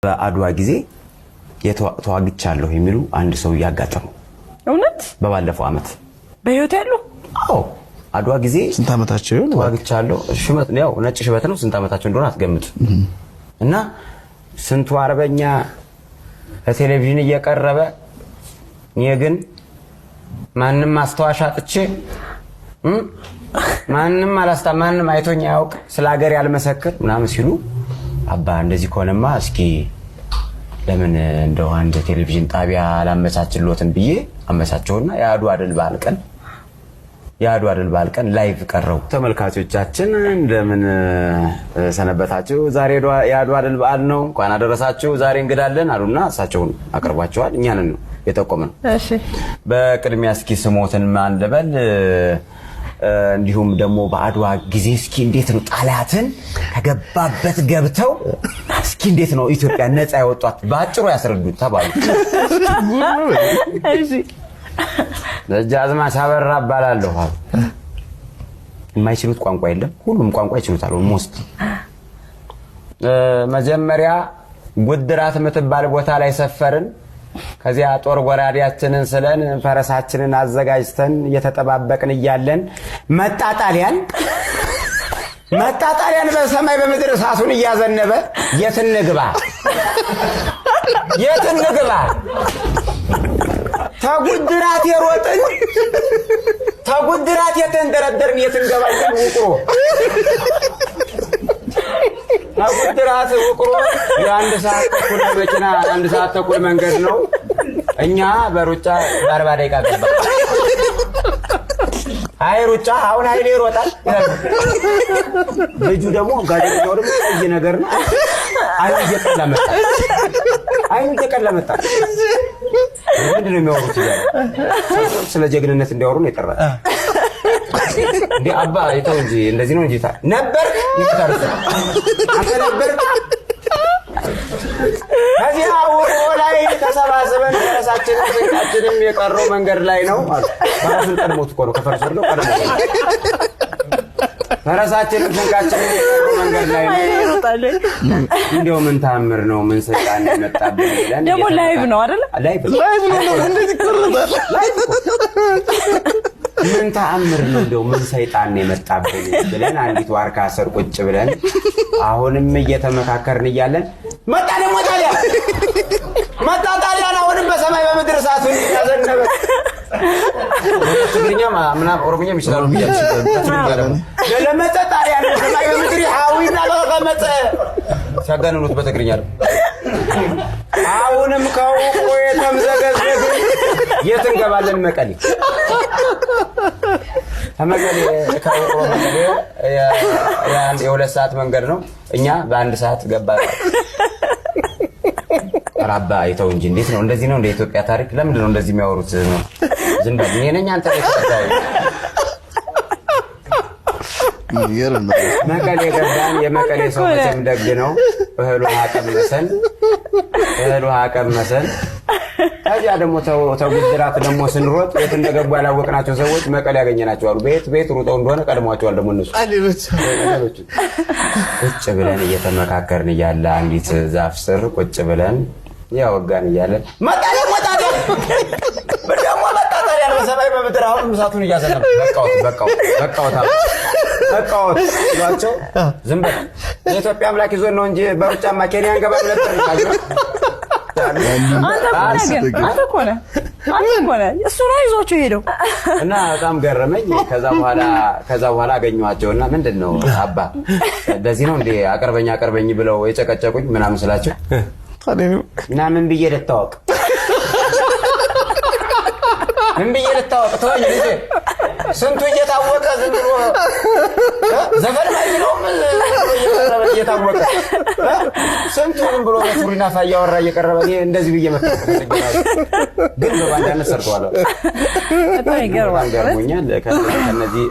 በአድዋ ጊዜ ተዋግቻለሁ የሚሉ አንድ ሰው ያጋጠሙ እውነት በባለፈው አመት በህይወት ያሉ አዎ አድዋ ጊዜ ስንት አመታቸው ይሆን ተዋግቻለሁ ሽመት ነው ነጭ ሽበት ነው ስንት አመታቸው እንደሆነ አትገምቱ እና ስንቱ አርበኛ በቴሌቪዥን እየቀረበ የግን ማንንም ማስተዋሻ አጥቼ ማንንም ማንንም አይቶኝ ያውቅ ስለ ሀገር ያልመሰክር ምናምን ሲሉ አባ እንደዚህ ከሆነማ እስኪ ለምን እንደው አንድ ቴሌቪዥን ጣቢያ አላመቻችሎትም ብዬ አመቻቸውና የአድዋ ድል በዓል ቀን ላይቭ ቀረው። ተመልካቾቻችን እንደምን ሰነበታችሁ? ዛሬ የአድዋ ድል በዓል ነው፣ እንኳን አደረሳችሁ። ዛሬ እንግዳለን አሉና እሳቸውን አቀርቧቸዋል። እኛንን ነው የጠቆመን። እሺ በቅድሚያ እስኪ ስሞትን ማን ልበል? እንዲሁም ደግሞ በአድዋ ጊዜ እስኪ እንዴት ነው ጣሊያትን ከገባበት ገብተው እስኪ እንዴት ነው ኢትዮጵያ ነፃ ያወጧት ባጭሩ ያስረዱት ተባሉ። እሺ ደጃዝማች አበራ እባላለሁ። የማይችሉት ቋንቋ የለም፣ ሁሉም ቋንቋ ይችሉታል። ሞስት መጀመሪያ ጉድራት የምትባል ቦታ ላይ ሰፈርን። ከዚያ ጦር ጎራዴያችንን ስለን ፈረሳችንን አዘጋጅተን እየተጠባበቅን እያለን መጣ ጣሊያን በሰማይ በምድር እሳቱን እያዘነበ የት እንግባ ተጉድራት የሮጥን ተጉድራት የተንደረደርን የት እንገባለን ውቅሮ ተጉድራት ውቅሮ የአንድ ሰዓት ተኩል መኪና አንድ ሰዓት ተኩል መንገድ ነው። እኛ በሩጫ 40 ደቂቃ ገባ። አይ ሩጫ አሁን ኃይሌ ይሮጣል። ልጁ ደግሞ ጋዜጠኛው ደግሞ እይ ነገር ነው። አይኑ እየቀላ መጣ። ምንድን ነው የሚያወሩት? ስለ ጀግንነት እንዲያወሩ ነው የጠራው። እንዴ አባ ይተው እንጂ እንደዚህ ነው እንጂ ነበር ይታርስ አንተ ነበር። ከዚያ ላይ ተሰባስበን ፈረሳችንም የቀረው መንገድ ላይ ነው ማለት ፈረሱን ቀድሞት እኮ ነው ከፈረሱ ነው ቀድሞ ፈረሳችንም ስንቃችንም የቀረው መንገድ ላይ ነው ይሮጣል። እንደው ምን ታምር ነው ምን ሰይጣን መጣብን ይላል። ደግሞ ላይቭ ነው አይደል? ላይቭ ነው እንደዚህ ይቆረጣል። ምን ታምር ነው እንደው ምን ሰይጣን የመጣብን ብለን አንዲት ዋርካ ስር ቁጭ ብለን አሁንም እየተመካከርን እያለን መጣ ጣሊያን አሁንም በሰማይ በምድር እሳቱን ያዘነበ። ትግርኛ ምናምን ኦሮምኛም ይችላሉ ብያለሁ። ለመጣ ጣሊያን በሰማይ በምድር ሀዊና ለቀመጠ ሲያጋንኑት በትግርኛ ነው። አሁንም ከውቆ የተምዘገዘገ የት እንገባለን? መቀሌ ከመቀሌ ከውቆ መቀሌ የ2 ሰዓት መንገድ ነው። እኛ በ1 ሰዓት ገባን። አባ አይተው እንጂ እንዴት ነው እንደዚህ ነው እንደ ኢትዮጵያ ታሪክ ለምንድን ነው እንደዚህ የሚያወሩት? ዝም በል እኔ ነኝ አንተ ለተሳዳይ መቀሌ ገባን። የመቀሌ ሰው መቼም ደግ ነው። እህሉ አቀመሰን። ከዚያ ደግሞ ተጉድራት ደግሞ ስንሮጥ የት እንደገቡ ያላወቅናቸው ሰዎች መቀሌ ያገኘናቸው አሉ። ቤት ሩጠው እንደሆነ ቀድሟቸዋል። ደግሞ እነሱ ቁጭ ብለን እየተመካከርን እያለ አንዲት ዛፍ ስር ቁጭ ብለን ያወጋን እያለን መጣ በሰማይ በምድር አሁን እሳቱን እያዘነበ በቃውት ይሏቸው ዝም በል የኢትዮጵያ አምላክ ይዞን ነው እንጂ በሩጫማ ኬንያ እንገባ ብለን አንተ እኮ ነህ እሱ ነው ይዞቸው ሄደው እና በጣም ገረመኝ። ከዛ በኋላ አገኘኋቸውና ምንድን ነው አባ እንደዚህ ነው እንዴ አቀርበኝ ብለው የጨቀጨቁኝ ምናምን ስላቸው እና ምን ብዬ ልታወቅ ተወኝ ልጄ ስንቱ እየታወቀ ዝም ብሎ ዘፈን ማይለው እየታወቀ ስንቱ ዝም ብሎ ሱሪና ፋያወራ እየቀረበ እንደዚህ ብዬ መጣሁ። ግን በባንዳነት ሰርተዋል። በጣም ይገርማል። ከነዚህ